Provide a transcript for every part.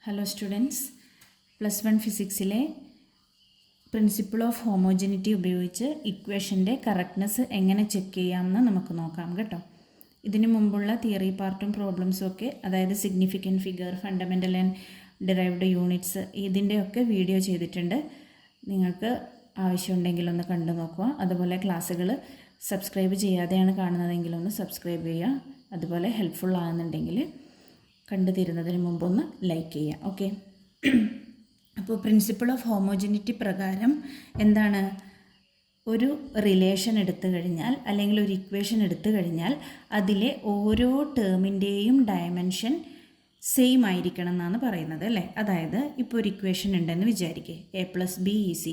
Hello students, +1 ഫിസിക്സിലെ principle of homogeneity ഉപയോഗിച്ച് ഇക്വേഷൻ്റെ കറക്റ്റ്നെസ് എങ്ങനെ ചെക്ക് ചെയ്യാമെന്ന് നമുക്ക് നോക്കാം കേട്ടോ. ഇതിനു മുമ്പുള്ള തിയറി പാർട്ടും പ്രോബ്ലംസും ഒക്കെ, അതായത് significant figure, fundamental and derived units, ഇതിൻ്റെയൊക്കെ വീഡിയോ ചെയ്തിട്ടുണ്ട്. നിങ്ങൾക്ക് ആവശ്യമുണ്ടെങ്കിൽ ഒന്ന് കണ്ടു നോക്കുക. അതുപോലെ ക്ലാസ്സുകൾ സബ്സ്ക്രൈബ് ചെയ്യാതെയാണ് കാണുന്നതെങ്കിൽ ഒന്ന് സബ്സ്ക്രൈബ് ചെയ്യുക. അതുപോലെ ഹെൽപ്ഫുൾ ആകുന്നുണ്ടെങ്കിൽ കണ്ടു തീരുന്നതിന് മുമ്പൊന്ന് ലൈക്ക് ചെയ്യുക. ഓക്കെ, അപ്പോൾ പ്രിൻസിപ്പിൾ ഓഫ് ഹോമോജനിറ്റി പ്രകാരം എന്താണ്, ഒരു റിലേഷൻ എടുത്തു കഴിഞ്ഞാൽ അല്ലെങ്കിൽ ഒരു ഇക്വേഷൻ എടുത്തു കഴിഞ്ഞാൽ അതിലെ ഓരോ ടേമിൻ്റെയും ഡയമെൻഷൻ സെയിം ആയിരിക്കണം എന്നാണ് പറയുന്നത് അല്ലേ. അതായത് ഇപ്പോൾ ഒരു ഇക്വേഷൻ ഉണ്ടെന്ന് വിചാരിക്കുക, a+b =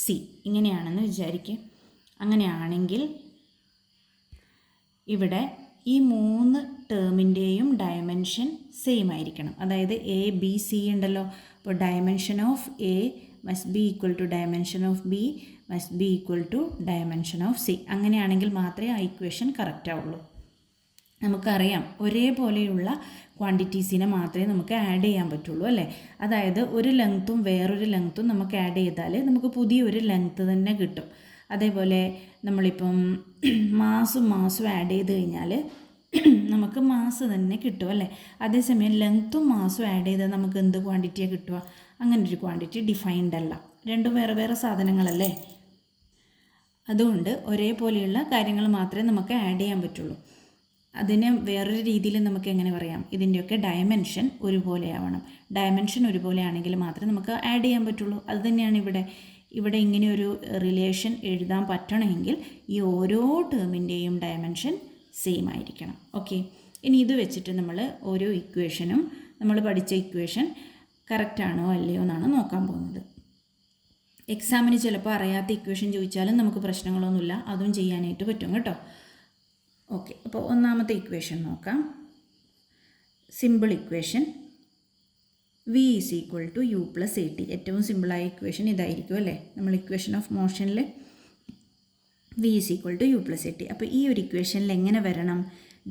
c, ഇങ്ങനെയാണെന്ന് വിചാരിക്കുക. അങ്ങനെയാണെങ്കിൽ ഇവിടെ ഈ 3 ടേമിൻ്റെയും ഡയമെൻഷൻ സെയിം ആയിരിക്കണം. അതായത് എ ബി സി ഉണ്ടല്ലോ, അപ്പോൾ dimension of A must be equal to dimension of B must be equal to dimension of C. അങ്ങനെയാണെങ്കിൽ മാത്രമേ ആ ഇക്വേഷൻ കറക്റ്റ് ആവുള്ളൂ. നമുക്കറിയാം, ഒരേപോലെയുള്ള ക്വാണ്ടിറ്റീസിനെ മാത്രമേ നമുക്ക് ആഡ് ചെയ്യാൻ പറ്റുള്ളൂ അല്ലേ. അതായത് ഒരു ലെങ്ത്തും വേറൊരു ലെങ്ത്തും നമുക്ക് ആഡ് ചെയ്താൽ നമുക്ക് പുതിയൊരു ലെങ്ത്ത് തന്നെ കിട്ടും. അതേപോലെ നമ്മളിപ്പം മാസും ആഡ് ചെയ്ത് കഴിഞ്ഞാൽ നമുക്ക് മാസ് തന്നെ കിട്ടും അല്ലേ. അതേസമയം ലെങ്ത്തും മാസും ആഡ് ചെയ്താൽ നമുക്ക് എന്ത് ക്വാണ്ടിറ്റിയാണ് കിട്ടുക? അങ്ങനെ ഒരു ക്വാണ്ടിറ്റി ഡിഫൈൻഡ് അല്ല. രണ്ടും വേറെ വേറെ സാധനങ്ങളല്ലേ. അതുകൊണ്ട് ഒരേപോലെയുള്ള കാര്യങ്ങൾ മാത്രമേ നമുക്ക് ആഡ് ചെയ്യാൻ പറ്റുള്ളൂ. അതിന് വേറൊരു രീതിയിൽ നമുക്ക് എങ്ങനെ പറയാം, ഇതിൻ്റെയൊക്കെ ഡയമെൻഷൻ ഒരുപോലെ ആവണം. ഡയമെൻഷൻ ഒരുപോലെ ആണെങ്കിൽ മാത്രമേ നമുക്ക് ആഡ് ചെയ്യാൻ പറ്റുള്ളൂ. അത് തന്നെയാണ് ഇവിടെ ഇങ്ങനെ ഒരു റിലേഷൻ എഴുതാൻ പറ്റണമെങ്കിൽ ഈ ഓരോ ടേമിൻ്റെയും ഡയമെൻഷൻ സെയിം ആയിരിക്കണം. ഓക്കെ, ഇനി ഇത് വെച്ചിട്ട് നമ്മൾ ഓരോ ഇക്വേഷനും, നമ്മൾ പഠിച്ച ഇക്വേഷൻ കറക്റ്റാണോ അല്ലയോ എന്നാണ് നോക്കാൻ പോകുന്നത്. എക്സാമിന് ചിലപ്പോൾ അറിയാത്ത ഇക്വേഷൻ ചോദിച്ചാലും നമുക്ക് പ്രശ്നങ്ങളൊന്നുമില്ല, അതും ചെയ്യാനായിട്ട് പറ്റും കേട്ടോ. ഓക്കെ, അപ്പോൾ ഒന്നാമത്തെ ഇക്വേഷൻ നോക്കാം. Simple equation v = u + at. ഏറ്റവും സിമ്പിളായ ഇക്വേഷൻ ഇതായിരിക്കും അല്ലേ. നമ്മൾ equation of മോഷനിൽ v = u + at. അപ്പോൾ ഈ ഒരു ഇക്വേഷനിൽ എങ്ങനെ വരണം,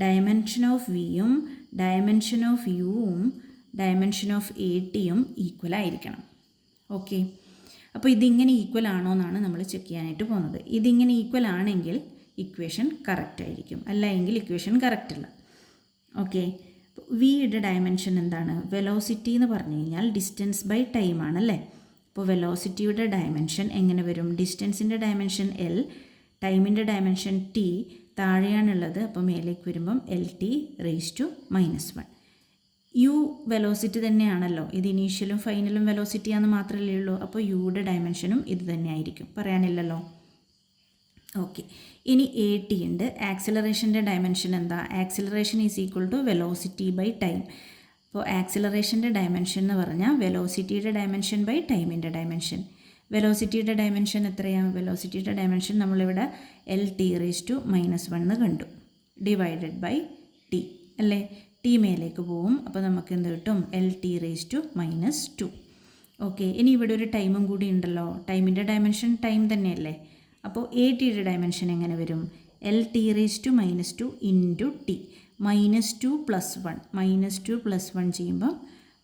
ഡയമെൻഷൻ ഓഫ് വിയും ഡയമെൻഷൻ ഓഫ് യുവും ഡയമെൻഷൻ ഓഫ് എയും ഈക്വൽ ആയിരിക്കണം. ഓക്കെ, അപ്പോൾ ഇതിങ്ങനെ ഈക്വൽ ആണോ എന്നാണ് നമ്മൾ ചെക്ക് ചെയ്യാനായിട്ട് പോകുന്നത്. ഇതിങ്ങനെ ഈക്വൽ ആണെങ്കിൽ ഇക്വേഷൻ കറക്റ്റ് ആയിരിക്കും, അല്ല എങ്കിൽ ഇക്വേഷൻ കറക്റ്റ് അല്ല. ഓക്കെ, വിയുടെ ഡയമെൻഷൻ എന്താണ്? വെലോസിറ്റി എന്ന് പറഞ്ഞു കഴിഞ്ഞാൽ ഡിസ്റ്റൻസ് ബൈ ടൈം ആണല്ലേ. അപ്പോൾ വെലോസിറ്റിയുടെ ഡയമെൻഷൻ എങ്ങനെ വരും? ഡിസ്റ്റൻസിൻ്റെ ഡയമെൻഷൻ L, ടൈമിൻ്റെ ഡയമെൻഷൻ T, താഴെയാണുള്ളത്. അപ്പോൾ മേലേക്ക് വരുമ്പം LT⁻⁻1. യു വെലോസിറ്റി തന്നെയാണല്ലോ, ഇത് ഇനീഷ്യലും ഫൈനലും വെലോസിറ്റി ആണെന്ന് മാത്രമല്ലേ ഉള്ളൂ. അപ്പോൾ യുടെ ഡയമെൻഷനും ഇത് തന്നെ ആയിരിക്കും, പറയാനില്ലല്ലോ. ഓക്കെ, ഇനി AT ഉണ്ട്. ആക്സിലറേഷൻ്റെ ഡയമെൻഷൻ എന്താ? Acceleration = velocity by time. അപ്പോൾ ആക്സിലറേഷൻ്റെ ഡയമെൻഷൻ എന്ന് പറഞ്ഞാൽ വെലോസിറ്റിയുടെ ഡയമെൻഷൻ ബൈ ടൈമിൻ്റെ ഡയമെൻഷൻ. വെലോസിറ്റിയുടെ ഡയമെൻഷൻ എത്രയാണ്? വെലോസിറ്റിയുടെ ഡയമെൻഷൻ നമ്മളിവിടെ LT⁻⁻1 എന്ന് കണ്ടു, ഡിവൈഡഡ് ബൈ T അല്ലേ. T മേലേക്ക് പോവും, അപ്പോൾ നമുക്ക് എന്ത് കിട്ടും? LT⁻². ഓക്കെ, ഇനി ഇവിടെ ഒരു ടൈമും കൂടി ഉണ്ടല്ലോ. ടൈമിൻ്റെ ഡയമെൻഷൻ ടൈം തന്നെയല്ലേ. അപ്പോൾ ATയുടെ ഡയമെൻഷൻ എങ്ങനെ വരും? LT⁻² × T. -2 + 1, -2 + 1 ചെയ്യുമ്പോൾ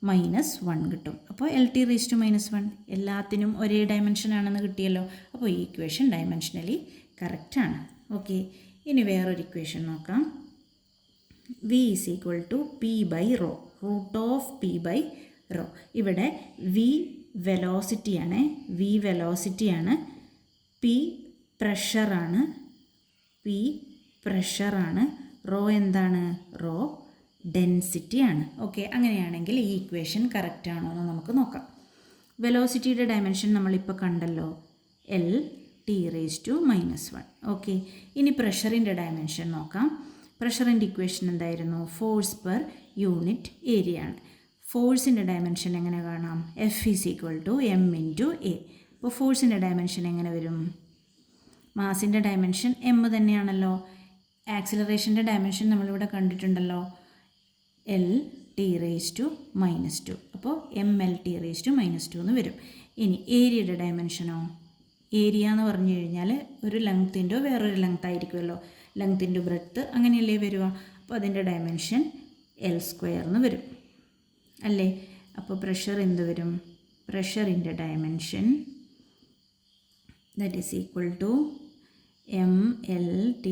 -1 കിട്ടും. അപ്പോൾ LT⁻⁻1 എല്ലാത്തിനും ഒരേ ഡയമെൻഷൻ ആണെന്ന് കിട്ടിയല്ലോ. അപ്പോൾ ഈ ഇക്വേഷൻ ഡയമെൻഷനലി കറക്റ്റാണ്. ഓക്കെ, ഇനി വേറൊരു ഇക്വേഷൻ നോക്കാം. v = p/ρ, √p/ρ. ഇവിടെ v വെലോസിറ്റിയാണ്, p പ്രഷറാണ്, റോ എന്താണ്? റോ ഡെൻസിറ്റിയാണ്. ഓക്കെ, അങ്ങനെയാണെങ്കിൽ ഈ ഇക്വേഷൻ കറക്റ്റ് ആണോ എന്ന് നമുക്ക് നോക്കാം. വെലോസിറ്റിയുടെ ഡയമെൻഷൻ നമ്മളിപ്പോൾ കണ്ടല്ലോ, LT⁻⁻1. ഓക്കെ, ഇനി പ്രഷറിൻ്റെ ഡയമെൻഷൻ നോക്കാം. പ്രഷറിൻ്റെ ഇക്വേഷൻ എന്തായിരുന്നു? ഫോഴ്സ് പെർ യൂണിറ്റ് ഏരിയ ആണ്. ഫോഴ്സിൻ്റെ ഡയമെൻഷൻ എങ്ങനെ കാണാം? F = m × a. അപ്പോൾ ഫോഴ്സിൻ്റെ ഡയമെൻഷൻ എങ്ങനെ വരും? മാസിൻ്റെ ഡയമെൻഷൻ m തന്നെയാണല്ലോ. ആക്സിലറേഷൻ്റെ ഡയമെൻഷൻ നമ്മളിവിടെ കണ്ടിട്ടുണ്ടല്ലോ, LT⁻². അപ്പോൾ mLT⁻² എന്ന് വരും. ഇനി ഏരിയയുടെ ഡയമെൻഷനോ? ഏരിയ എന്ന് പറഞ്ഞു കഴിഞ്ഞാൽ ഒരു ലെങ്ത്തിൻ്റെ വേറൊരു ലെങ്ത് ആയിരിക്കുമല്ലോ, ലെങ്ത്തിൻ്റെ ബ്രെഡ്ത്ത് അങ്ങനെയല്ലേ വരിക. അപ്പോൾ അതിൻ്റെ ഡയമെൻഷൻ L² എന്ന് വരും അല്ലേ. അപ്പോൾ പ്രഷർ എന്ത് വരും? പ്രഷറിൻ്റെ dimension that is equal to mL(T⁻²)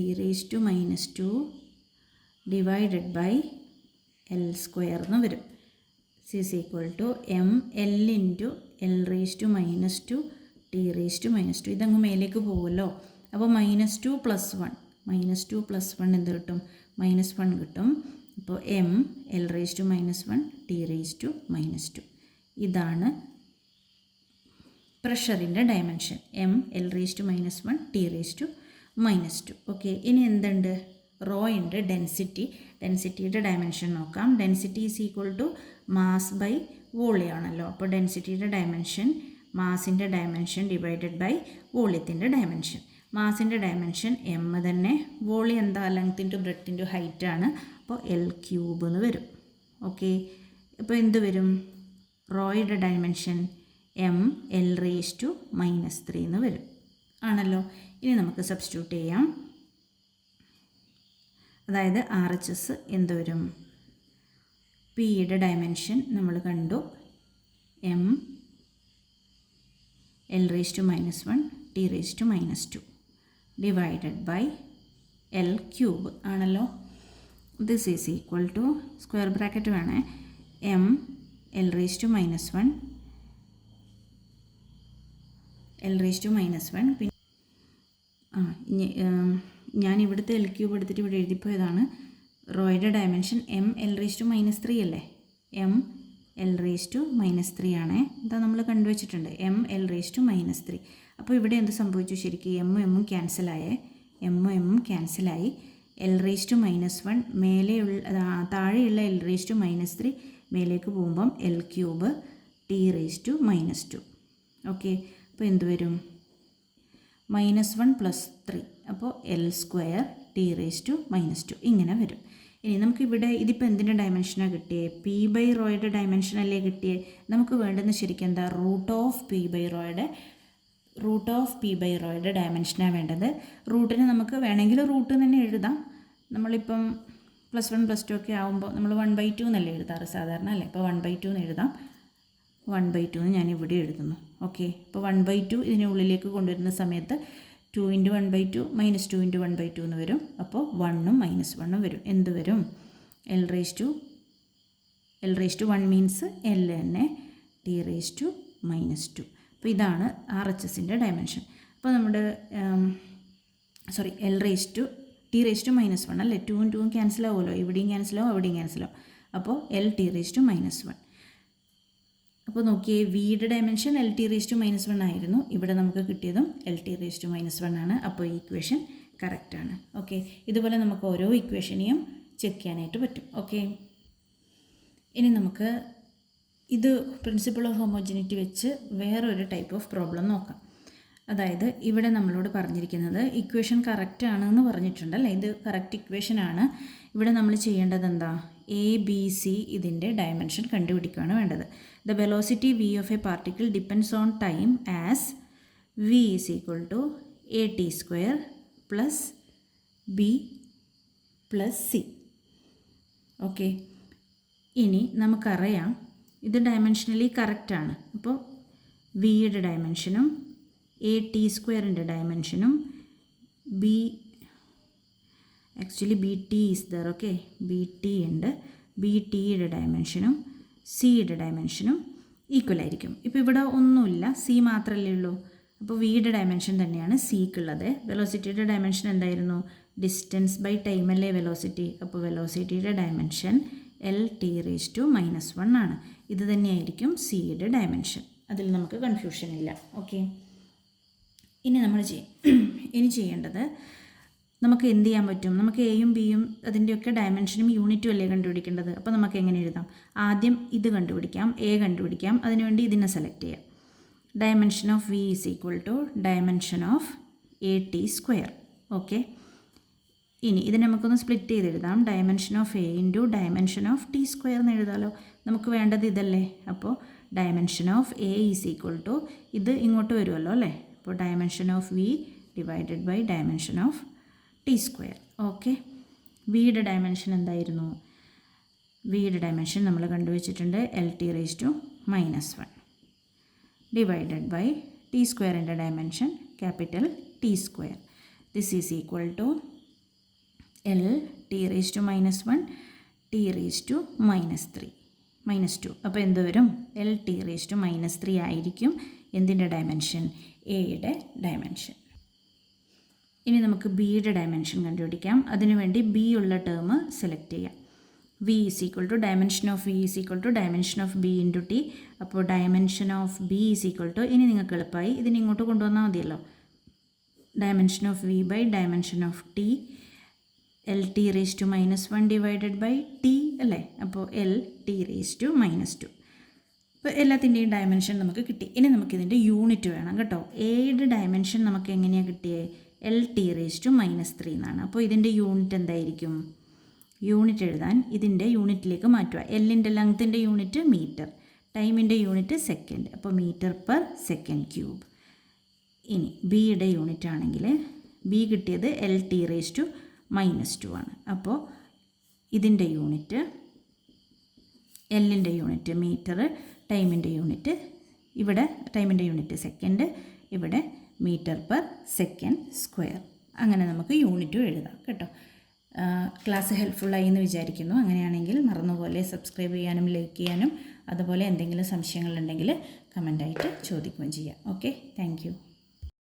divided by L square എന്ന് വരും. is equal to mL into L⁻²T⁻². ഇതങ്ങ് മേലേക്ക് പോകുമല്ലോ. അപ്പോൾ -2 + 1 -2 + 1 എന്ത് കിട്ടും? -1 കിട്ടും. അപ്പോൾ mL⁻²T⁻². ഇതാണ് പ്രഷറിൻ്റെ ഡയമെൻഷൻ mL⁻²T⁻². ഓക്കെ, ഇനി എന്തുണ്ട്? റോയുണ്ട്, ഡെൻസിറ്റിയുടെ ഡയമെൻഷൻ നോക്കാം. Density is equal to mass by volume ആണല്ലോ. അപ്പോൾ ഡെൻസിറ്റിയുടെ ഡയമെൻഷൻ മാസിൻ്റെ ഡയമെൻഷൻ ഡിവൈഡഡ് ബൈ വോളിയത്തിൻ്റെ ഡയമെൻഷൻ. മാസിൻ്റെ ഡയമെൻഷൻ എം തന്നെ, വോളിയം എന്താ? Length into breadth into height ആണ്. അപ്പോൾ L³ എന്ന് വരും. ഓക്കെ, അപ്പോൾ എന്ത് വരും? റോയുടെ ഡയമെൻഷൻ mL⁻³ എന്ന് വരും ആണല്ലോ. ഇനി നമുക്ക് സബ്സ്റ്റിറ്റ്യൂട്ട് ചെയ്യാം. അതായത് RHS എന്ത് വരും? പിയുടെ ഡയമെൻഷൻ നമ്മൾ കണ്ടു, mL⁻²T⁻² ഡിവൈഡഡ് ബൈ L³ ആണല്ലോ. This is equal to square bracket വേണേ, L⁻⁻1 പിന്നെ ഞാൻ ഇവിടുത്തെ L³ എടുത്തിട്ട് ഇവിടെ എഴുതിപ്പോയതാണ്. റോയുടെ ഡയമെൻഷൻ mL⁻³ അല്ലേ? mL⁻³ ആണേ. ഇതാ നമ്മൾ കണ്ടുവച്ചിട്ടുണ്ട് mL⁻³. അപ്പോൾ ഇവിടെ എന്ത് സംഭവിച്ചു? ശരിക്കും എമ്മും ക്യാൻസലായി, L⁻⁻1 മേലെയുള്ള താഴെയുള്ള L⁻³ മേലേക്ക് പോകുമ്പം L³ T⁻². ഓക്കെ, അപ്പോൾ എന്ത് വരും? -1 + 3, അപ്പോൾ L² T⁻². ഇങ്ങനെ വരും. ഇനി നമുക്കിവിടെ ഇതിപ്പോൾ എന്തിൻ്റെ ഡയമെൻഷനാണ് കിട്ടിയത്? P റോയുടെ ഡയമെൻഷനല്ലേ കിട്ടിയത്. നമുക്ക് വേണ്ടുന്ന ശരിക്കും എന്താ? റൂട്ട് ഓഫ് P റോയുടെ ഡയമെൻഷനാണ് വേണ്ടത്. റൂട്ടിന് നമുക്ക് വേണമെങ്കിൽ റൂട്ട് തന്നെ എഴുതാം. നമ്മളിപ്പം +1 +2 ഒക്കെ ആകുമ്പോൾ നമ്മൾ 1/2 എന്നല്ലേ എഴുതാറ് സാധാരണ അല്ലേ? അപ്പോൾ 1/2 എന്ന് എഴുതാം. 1/2 എന്ന് ഞാൻ ഇവിടെ എഴുതുന്നു. ഓക്കെ, അപ്പോൾ 1/2 ഇതിനുള്ളിലേക്ക് കൊണ്ടുവരുന്ന സമയത്ത് 2 × 1/2 -2 × 1/2 എന്ന് വരും. അപ്പോൾ 1ഉം -1ഉം വരും. എന്ത് വരും? L⁻1 മീൻസ് L തന്നെ T⁻². അപ്പോൾ ഇതാണ് RHSൻ്റെ ഡയമെൻഷൻ. അപ്പോൾ നമ്മുടെ T⁻1 അല്ലേ? 2ഉം 2ഉം ക്യാൻസൽ ആവുമല്ലോ, ഇവിടെയും ക്യാൻസലാവും അവിടെയും ക്യാൻസലാവും. അപ്പോൾ L⁻⁻1. അപ്പോൾ നോക്കിയേ, വിയുടെ ഡയമെൻഷൻ L⁻⁻1 ആയിരുന്നു. ഇവിടെ നമുക്ക് കിട്ടിയതും L⁻⁻1 ആണ്. അപ്പോൾ ഈ ഇക്വേഷൻ കറക്റ്റാണ്. ഓക്കെ, ഇതുപോലെ നമുക്ക് ഓരോ ഇക്വേഷനെയും ചെക്ക് ചെയ്യാനായിട്ട് പറ്റും. ഓക്കെ, ഇനി നമുക്ക് ഇത് പ്രിൻസിപ്പിൾ ഓഫ് ഹോമോജിനിറ്റി വെച്ച് വേറൊരു ടൈപ്പ് ഓഫ് പ്രോബ്ലം നോക്കാം. അതായത് ഇവിടെ നമ്മളോട് പറഞ്ഞിരിക്കുന്നത് ഇക്വേഷൻ കറക്റ്റ് ആണെന്ന് പറഞ്ഞിട്ടുണ്ടല്ലേ. ഇത് കറക്റ്റ് ഇക്വേഷനാണ്. ഇവിടെ നമ്മൾ ചെയ്യേണ്ടത് എന്താ? ABC ഇതിൻ്റെ ഡയമെൻഷൻ കണ്ടുപിടിക്കുകയാണ് വേണ്ടത്. The velocity v of A particle depends on time as v = at² + b + c. Okay, ഇനി നമുക്കറിയാം ഇത് ഡയമെൻഷനലി കറക്റ്റാണ്. അപ്പോൾ വിയുടെ ഡയമെൻഷനും at² ഡയമെൻഷനും BT is there. Okay, BT ഉണ്ട്. BTയുടെ ഡയമെൻഷനും സിയുടെ ഡയമെൻഷനും ഈക്വൽ ആയിരിക്കും. ഇപ്പോൾ ഇവിടെ ഒന്നുമില്ല, സി മാത്രമല്ലേ ഉള്ളൂ. അപ്പോൾ വിയുടെ ഡയമെൻഷൻ തന്നെയാണ് സിക്കുള്ളത്. വെലോസിറ്റിയുടെ ഡയമെൻഷൻ എന്തായിരുന്നു? ഡിസ്റ്റൻസ് ബൈ ടൈം അല്ലേ വെലോസിറ്റി. അപ്പോൾ വെലോസിറ്റിയുടെ ഡയമെൻഷൻ L⁻⁻1 ആണ്. ഇത് തന്നെയായിരിക്കും സിയുടെ ഡയമെൻഷൻ. അതിൽ നമുക്ക് കൺഫ്യൂഷൻ ഇല്ല. ഓക്കെ, ഇനി നമ്മൾ ചെയ്യേണ്ടത് നമുക്ക് എന്ത് ചെയ്യാൻ പറ്റും? നമുക്ക് എയും ബിയും അതിൻ്റെയൊക്കെ ഡയമെൻഷനും യൂണിറ്റും അല്ലേ കണ്ടുപിടിക്കേണ്ടത്. അപ്പോൾ നമുക്ക് എങ്ങനെ എഴുതാം? ആദ്യം ഇത് കണ്ടുപിടിക്കാം, എ കണ്ടുപിടിക്കാം. അതിനുവേണ്ടി ഇതിനെ സെലക്ട് ചെയ്യാം. Dimension of V is equal to dimension of at². Okay, ഇനി ഇത് നമുക്കൊന്ന് സ്പ്ലിറ്റ് ചെയ്ത് എഴുതാം. Dimension of A into dimension of T² എന്ന് എഴുതാമല്ലോ. നമുക്ക് വേണ്ടത് ഇതല്ലേ. അപ്പോൾ dimension of A is equal to ഇത് ഇങ്ങോട്ട് വരുമല്ലോ അല്ലേ. അപ്പോൾ dimension of V divided by dimension of T². Okay, വിയുടെ ഡയമെൻഷൻ എന്തായിരുന്നു? വിയുടെ ഡയമെൻഷൻ നമ്മൾ കണ്ടുവച്ചിട്ടുണ്ട് LT⁻⁻1 ഡിവൈഡഡ് ബൈ ടി സ്ക്വയറിൻ്റെ dimension capital T square. This is equal to LT⁻⁻1 T⁻⁻3 അപ്പോൾ എന്ത് വരും? LT⁻⁻3 ആയിരിക്കും എന്തിൻ്റെ ഡയമെൻഷൻ? എയുടെ ഡയമെൻഷൻ. ഇനി നമുക്ക് ബിയുടെ ഡയമെൻഷൻ കണ്ടുപിടിക്കാം. അതിനുവേണ്ടി ബി ഉള്ള ടേം സെലക്ട് ചെയ്യാം. V is equal to dimension of V is equal to dimension of B into T. അപ്പോൾ dimension of B is equal to, ഇനി നിങ്ങൾക്ക് എളുപ്പമായി ഇതിന് ഇങ്ങോട്ട് കൊണ്ടുവന്നാൽ മതിയല്ലോ, dimension of V by dimension of T LT⁻⁻1 divided by T അല്ലേ. അപ്പോൾ LT⁻². ഇപ്പോൾ എല്ലാത്തിൻ്റെയും ഡയമെൻഷൻ നമുക്ക് കിട്ടി. ഇനി നമുക്കിതിൻ്റെ യൂണിറ്റ് വേണം കേട്ടോ. എയുടെ ഡയമെൻഷൻ നമുക്ക് എങ്ങനെയാണ് കിട്ടിയത്? LT⁻⁻3 എന്നാണ്. അപ്പോൾ ഇതിൻ്റെ യൂണിറ്റ് എന്തായിരിക്കും? യൂണിറ്റ് എഴുതാൻ ഇതിൻ്റെ യൂണിറ്റിലേക്ക് മാറ്റുക. എല്ലിൻ്റെ ലെങ്ത്തിൻ്റെ യൂണിറ്റ് മീറ്റർ, ടൈമിൻ്റെ യൂണിറ്റ് സെക്കൻഡ്. അപ്പോൾ m/s³. ഇനി ബിയുടെ യൂണിറ്റ് ആണെങ്കിൽ ബി കിട്ടിയത് LT⁻⁻2 ആണ്. അപ്പോൾ ഇതിൻ്റെ യൂണിറ്റ്, എല്ലിൻ്റെ യൂണിറ്റ് മീറ്റർ, ടൈമിൻ്റെ യൂണിറ്റ്, ഇവിടെ ടൈമിൻ്റെ യൂണിറ്റ് സെക്കൻഡ്, ഇവിടെ m/s². അങ്ങനെ നമുക്ക് യൂണിറ്റും എഴുതാം കേട്ടോ. ക്ലാസ് ഹെൽപ്ഫുള്ളായി എന്ന് വിചാരിക്കുന്നു. അങ്ങനെയാണെങ്കിൽ മറന്നുപോലെ സബ്സ്ക്രൈബ് ചെയ്യാനും ലൈക്ക് ചെയ്യാനും അതുപോലെ എന്തെങ്കിലും സംശയങ്ങളുണ്ടെങ്കിൽ കമൻ്റായിട്ട് ചോദിക്കുകയും ചെയ്യാം. Okay, thank you.